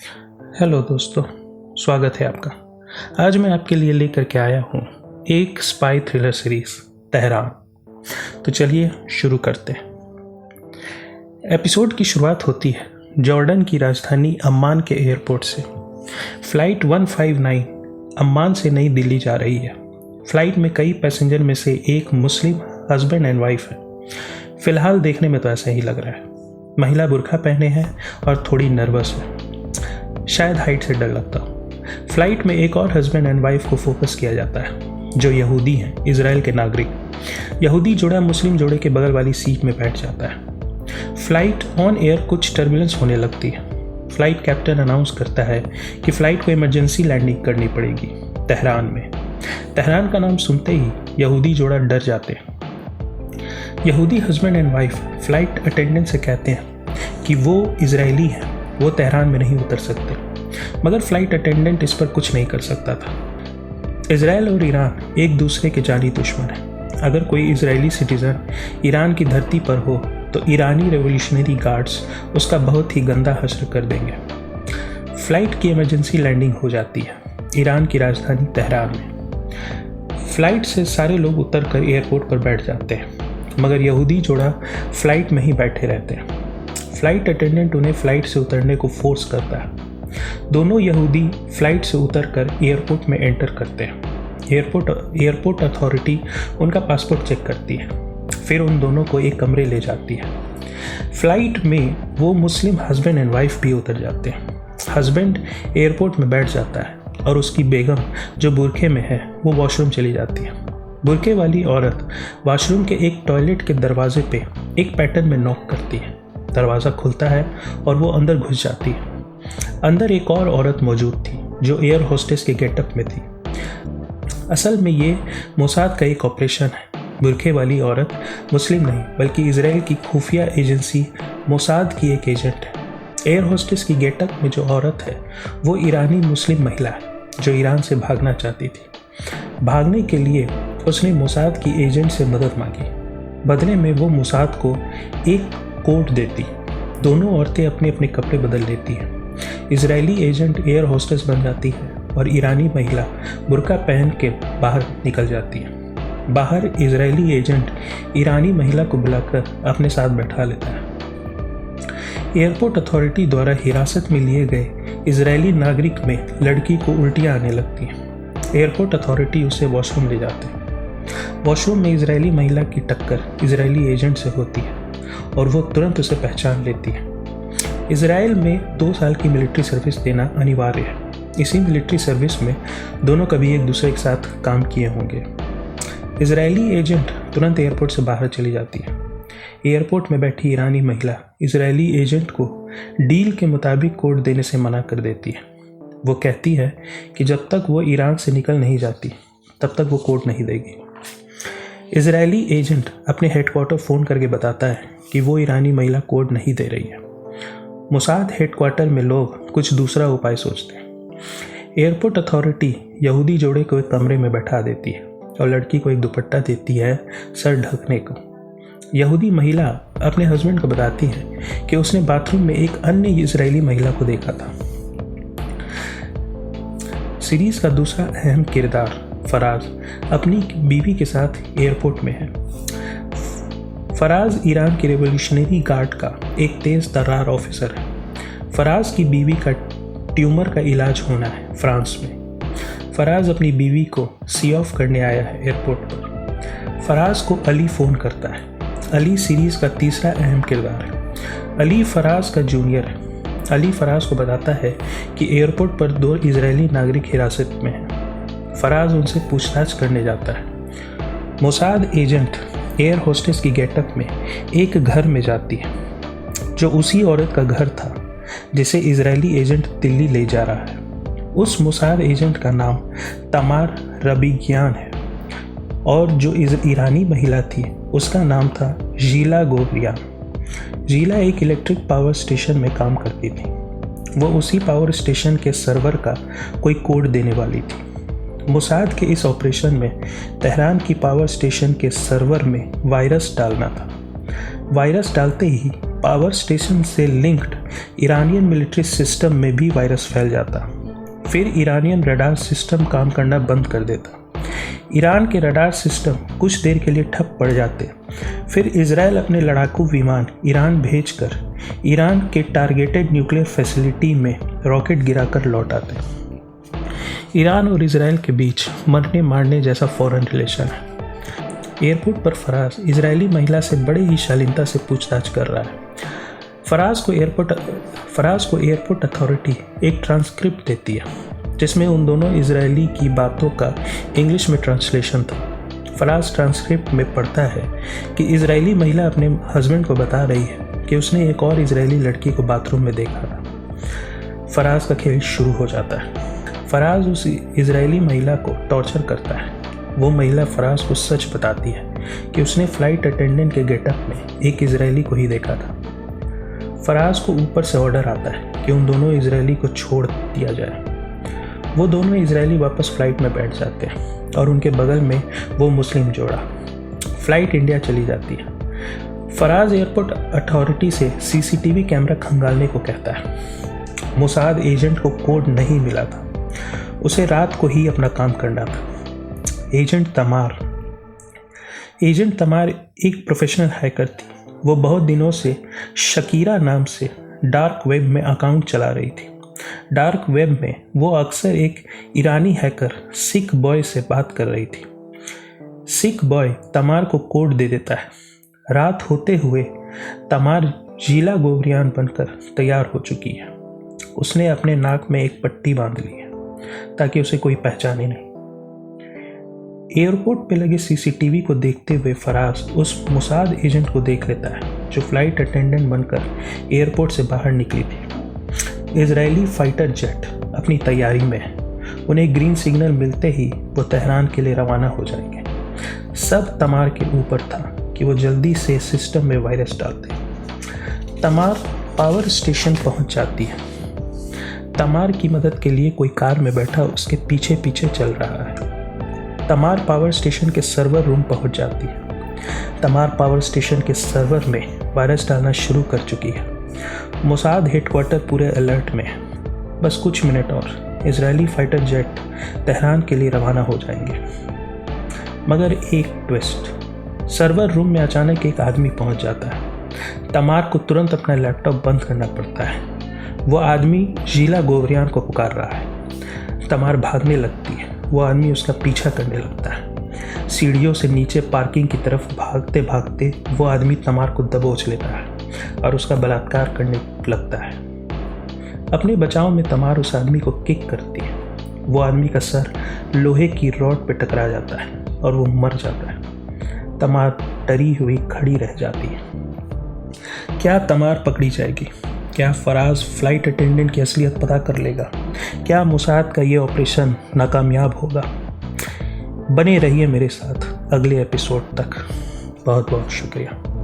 Hello दोस्तों, स्वागत है आपका। आज मैं आपके लिए लेकर के आया हूँ एक स्पाई थ्रिलर सीरीज तेहरान। तो चलिए शुरू करते हैं। एपिसोड की शुरुआत होती है जॉर्डन की राजधानी अम्मान के एयरपोर्ट से। फ़्लाइट 159 अम्मान से नई दिल्ली जा रही है। फ़्लाइट में कई पैसेंजर में से एक मुस्लिम हस्बैंड एंड वाइफ है। फ़िलहाल देखने में तो ऐसा ही लग रहा है। महिला बुर्का पहने हैं और थोड़ी नर्वस है, शायद हाइट से डर लगता हो। फ्लाइट में एक और हस्बैंड एंड वाइफ को फोकस किया जाता है जो यहूदी हैं, इजराइल के नागरिक। यहूदी जोड़ा मुस्लिम जोड़े के बगल वाली सीट में बैठ जाता है। फ्लाइट ऑन एयर कुछ टर्बुलेंस होने लगती है। फ्लाइट कैप्टन अनाउंस करता है कि फ्लाइट को इमरजेंसी लैंडिंग करनी पड़ेगी तेहरान में। तेहरान का नाम सुनते ही यहूदी जोड़ा डर जाते हैं। यहूदी husband and wife flight attendant से कहते हैं कि वो इजरायली हैं, वो तेहरान में नहीं उतर सकते, मगर फ्लाइट अटेंडेंट इस पर कुछ नहीं कर सकता था। इजराइल और ईरान एक दूसरे के जानी दुश्मन हैं। अगर कोई इजरायली सिटीज़न ईरान की धरती पर हो तो ईरानी रेवोल्यूशनरी गार्ड्स उसका बहुत ही गंदा हश्र कर देंगे। फ्लाइट की इमरजेंसी लैंडिंग हो जाती है ईरान की राजधानी तेहरान में। फ्लाइट से सारे लोग उतर कर एयरपोर्ट पर बैठ जाते हैं, मगर यहूदी जोड़ा फ्लाइट में ही बैठे रहते हैं। फ्लाइट अटेंडेंट उन्हें फ्लाइट से उतरने को फोर्स करता है। दोनों यहूदी फ्लाइट से उतरकर एयरपोर्ट में एंटर करते हैं। एयरपोर्ट अथॉरिटी उनका पासपोर्ट चेक करती है, फिर उन दोनों को एक कमरे ले जाती है। फ्लाइट में वो मुस्लिम हस्बैंड एंड वाइफ भी उतर जाते हैं। हस्बैंड एयरपोर्ट में बैठ जाता है और उसकी बेगम जो बुरखे में है वो वॉशरूम चली जाती है। बुरखे वाली औरत वॉशरूम के एक टॉयलेट के दरवाजे पे एक पैटर्न में नॉक करती है। दरवाज़ा खुलता है और वो अंदर घुस जाती है। अंदर एक और औरत मौजूद थी जो एयर होस्टेस के गेटअप में थी। असल में ये मोसाद का एक ऑपरेशन है। बुरखे वाली औरत मुस्लिम नहीं बल्कि इजराइल की खुफिया एजेंसी मोसाद की एक एजेंट है। एयर होस्टेस की गेटअप में जो औरत है वो ईरानी मुस्लिम महिला है जो ईरान से भागना चाहती थी। भागने के लिए उसने मोसाद की एजेंट से मदद मांगी। बदले में वो मोसाद को एक कोट देती। दोनों औरतें अपने अपने कपड़े बदल लेती हैं। इजरायली एजेंट एयर होस्टेस बन जाती है और ईरानी महिला बुर्का पहन के बाहर निकल जाती है। बाहर इजरायली एजेंट ईरानी महिला को बुलाकर अपने साथ बैठा लेता है। एयरपोर्ट अथॉरिटी द्वारा हिरासत में लिए गए इजरायली नागरिक में लड़की को उल्टियाँ आने लगती हैं। एयरपोर्ट अथॉरिटी उसे वॉशरूम ले जाते हैं। वॉशरूम में इजरायली महिला की टक्कर इजरायली एजेंट से होती है और वो तुरंत उसे पहचान लेती है। इजराइल में 2 साल की मिलिट्री सर्विस देना अनिवार्य है। इसी मिलिट्री सर्विस में दोनों कभी एक दूसरे के साथ काम किए होंगे। इजरायली एजेंट तुरंत एयरपोर्ट से बाहर चली जाती है। एयरपोर्ट में बैठी ईरानी महिला इजरायली एजेंट को डील के मुताबिक कोड देने से मना कर देती है। वो कहती है कि जब तक वो ईरान से निकल नहीं जाती तब तक वो कोड नहीं देगी। इजरायली एजेंट अपने हेडक्वार्टर फ़ोन करके बताता है कि वो ईरानी महिला कोड नहीं दे रही है। मोसाद हेडक्वार्टर में लोग कुछ दूसरा उपाय सोचते हैं। एयरपोर्ट अथॉरिटी यहूदी जोड़े को एक कमरे में बैठा देती है और लड़की को एक दुपट्टा देती है सर ढकने को। यहूदी महिला अपने हस्बैंड को बताती है कि उसने बाथरूम में एक अन्य इजरायली महिला को देखा था। सीरीज का दूसरा अहम किरदार फराज अपनी बीवी के साथ एयरपोर्ट में है। फराज ईरान के रेवोल्यूशनरी गार्ड का एक तेज़ तर्रार ऑफिसर है। फराज की बीवी का ट्यूमर का इलाज होना है फ्रांस में। फराज अपनी बीवी को सी ऑफ करने आया है एयरपोर्ट पर। फराज को अली फ़ोन करता है। अली सीरीज़ का तीसरा अहम किरदार है। अली फराज का जूनियर है। अली फराज को बताता है कि एयरपोर्ट पर 2 इजरायली नागरिक हिरासत में हैं। फराज उनसे पूछताछ करने जाता है। मोसाद एजेंट एयर होस्टेस की गेटअप में एक घर में जाती है जो उसी औरत का घर था जिसे इजरायली एजेंट दिल्ली ले जा रहा है। उस मोसाद एजेंट का नाम तमार रबिगियान है और जो ईरानी महिला थी उसका नाम था जीला गोबरियान। जीला एक इलेक्ट्रिक पावर स्टेशन में काम करती थी। वो उसी पावर स्टेशन के सर्वर का कोई कोड देने वाली थी। मोसाद के इस ऑपरेशन में तेहरान की पावर स्टेशन के सर्वर में वायरस डालना था। वायरस डालते ही पावर स्टेशन से लिंक्ड ईरानियन मिलिट्री सिस्टम में भी वायरस फैल जाता। फिर ईरानियन रडार सिस्टम काम करना बंद कर देता। ईरान के रडार सिस्टम कुछ देर के लिए ठप पड़ जाते। फिर इजराइल अपने लड़ाकू विमान ईरान भेजकर ईरान के टारगेटेड न्यूक्लियर फैसिलिटी में रॉकेट गिराकर लौट आते। ईरान और इजराइल के बीच मरने मारने जैसा फॉरेन रिलेशन है। एयरपोर्ट पर फराज इजरायली महिला से बड़े ही शालीनता से पूछताछ कर रहा है। फराज को एयरपोर्ट अथॉरिटी एक ट्रांसक्रिप्ट देती है जिसमें उन दोनों इजरायली की बातों का इंग्लिश में ट्रांसलेशन था। फराज ट्रांसक्रिप्ट में पढ़ता है कि इजरायली महिला अपने हस्बैंड को बता रही है कि उसने एक और इजरायली लड़की को बाथरूम में देखा था। फराज का खेल शुरू हो जाता है। फराज उस इजरायली महिला को टॉर्चर करता है। वो महिला फराज को सच बताती है कि उसने फ्लाइट अटेंडेंट के गेटअप में एक इजरायली को ही देखा था। फराज को ऊपर से ऑर्डर आता है कि उन दोनों इजरायली को छोड़ दिया जाए। वो दोनों इजरायली वापस फ्लाइट में बैठ जाते हैं और उनके बगल में वो मुस्लिम जोड़ा। फ्लाइट इंडिया चली जाती है। फराज एयरपोर्ट अथॉरिटी से सीसीटीवी कैमरा खंगालने को कहता है। मोसाद एजेंट को कोड नहीं मिला था। उसे रात को ही अपना काम करना था। एजेंट तमार एक प्रोफेशनल हैकर थी। वो बहुत दिनों से शकीरा नाम से डार्क वेब में अकाउंट चला रही थी। डार्क वेब में वो अक्सर एक ईरानी हैकर सिख बॉय से बात कर रही थी। सिख बॉय तमार को कोड दे देता है। रात होते हुए तमार जीला गोबरियान बनकर तैयार हो चुकी है। उसने अपने नाक में एक पट्टी बांध ली है ताकि उसे कोई पहचाने नहीं। एयरपोर्ट पे लगे सीसीटीवी को देखते हुए फराज उस मोसाद एजेंट को देख लेता है जो फ्लाइट अटेंडेंट बनकर एयरपोर्ट से बाहर निकली थी। इजरायली फाइटर जेट अपनी तैयारी में है। उन्हें ग्रीन सिग्नल मिलते ही वो तेहरान के लिए रवाना हो जाएंगे। सब तमार के ऊपर था कि वो जल्दी से सिस्टम में वायरस डालते। तमार पावर स्टेशन पहुंच जाती है। तमार की मदद के लिए कोई कार में बैठा उसके पीछे पीछे चल रहा है। तमार पावर स्टेशन के सर्वर रूम पहुंच जाती है। तमार पावर स्टेशन के सर्वर में वायरस डालना शुरू कर चुकी है। मोसाद हेडक्वार्टर पूरे अलर्ट में है। बस कुछ मिनट और इजरायली फाइटर जेट तेहरान के लिए रवाना हो जाएंगे। मगर एक ट्विस्ट, सर्वर रूम में अचानक एक आदमी पहुंच जाता है। तमार को तुरंत अपना लैपटॉप बंद करना पड़ता है। वो आदमी जीला गोबरियान को पुकार रहा है। तमार भागने लगती है। वो आदमी उसका पीछा करने लगता है। सीढ़ियों से नीचे पार्किंग की तरफ भागते भागते वो आदमी तमार को दबोच लेता है और उसका बलात्कार करने लगता है। अपने बचाव में तमार उस आदमी को किक करती है। वो आदमी का सर लोहे की रॉड पे टकरा जाता है और वो मर जाता है। तमार डरी हुई खड़ी रह जाती है। क्या तमार पकड़ी जाएगी? क्या फराज फ्लाइट अटेंडेंट की असलियत पता कर लेगा? क्या मोसाद का ये ऑपरेशन नाकामयाब होगा? बने रहिए मेरे साथ अगले एपिसोड तक। बहुत बहुत शुक्रिया।